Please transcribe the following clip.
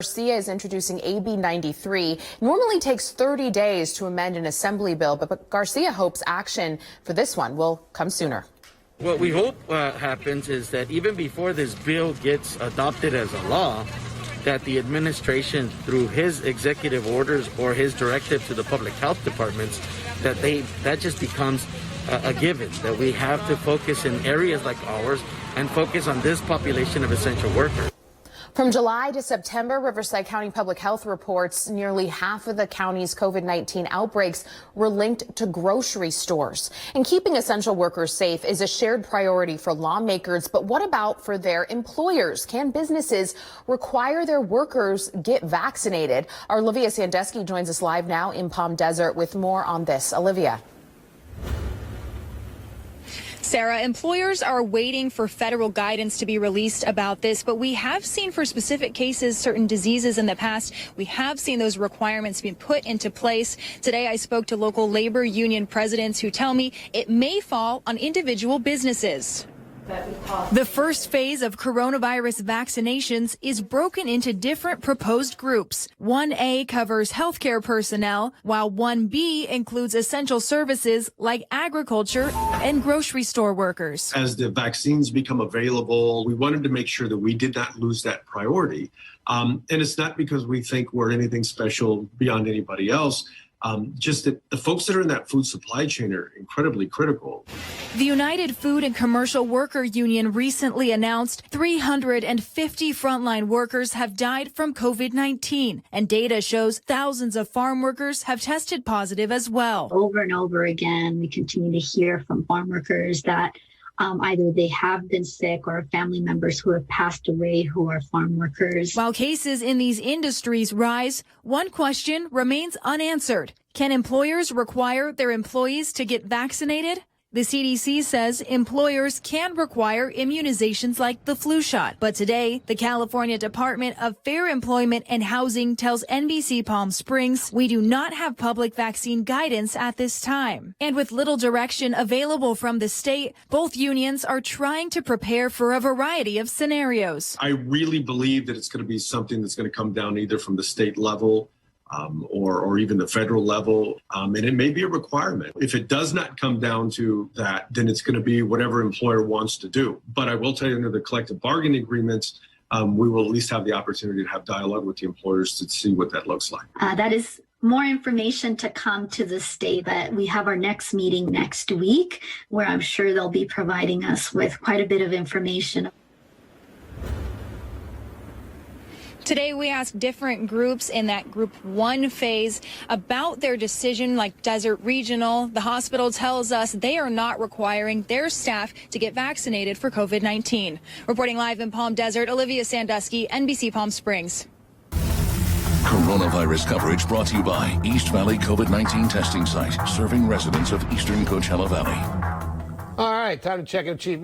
Garcia is introducing AB 93. It normally takes 30 days to amend an assembly bill, but Garcia hopes action for this one will come sooner. What we hope happens is that even before this bill gets adopted as a law, that the administration, through his executive orders or his directive to the public health departments, that just becomes a given, that we have to focus in areas like ours and focus on this population of essential workers. From July to September, Riverside County Public Health reports nearly half of the county's COVID-19 outbreaks were linked to grocery stores. And keeping essential workers safe is a shared priority for lawmakers. But what about for their employers? Can businesses require their workers get vaccinated? Our Olivia Sandusky joins us live now in Palm Desert with more on this. Olivia. Sarah, employers are waiting for federal guidance to be released about this, but we have seen for specific cases, certain diseases in the past, we have seen those requirements being put into place. Today, I spoke to local labor union presidents who tell me it may fall on individual businesses. The first phase of coronavirus vaccinations is broken into different proposed groups. 1A covers healthcare personnel, while 1B includes essential services like agriculture and grocery store workers. As the vaccines become available, we wanted to make sure that we did not lose that priority. And it's not because we think we're anything special beyond anybody else. Just that the folks that are in that food supply chain are incredibly critical. The United Food and Commercial Worker Union recently announced 350 frontline workers have died from COVID-19, and data shows thousands of farm workers have tested positive as well. Over and over again, we continue to hear from farm workers that either they have been sick or family members who have passed away who are farm workers. While cases in these industries rise, one question remains unanswered. Can employers require their employees to get vaccinated? The CDC says employers can require immunizations like the flu shot. But today, the California Department of Fair Employment and Housing tells NBC Palm Springs, we do not have public vaccine guidance at this time. And with little direction available from the state, both unions are trying to prepare for a variety of scenarios. I really believe that it's going to be something that's going to come down either from the state level or even the federal level, and it may be a requirement. If it does not come down to that, then it's going to be whatever employer wants to do. But I will tell you, under the collective bargaining agreements, we will at least have the opportunity to have dialogue with the employers to see what that looks like. That is more information to come to the state, but we have our next meeting next week where I'm sure they'll be providing us with quite a bit of information. Today, we asked different groups in that Group 1 phase about their decision, like Desert Regional. The hospital tells us they are not requiring their staff to get vaccinated for COVID-19. Reporting live in Palm Desert, Olivia Sandusky, NBC Palm Springs. Coronavirus coverage brought to you by East Valley COVID-19 testing site, serving residents of eastern Coachella Valley. All right, time to check in, Chief.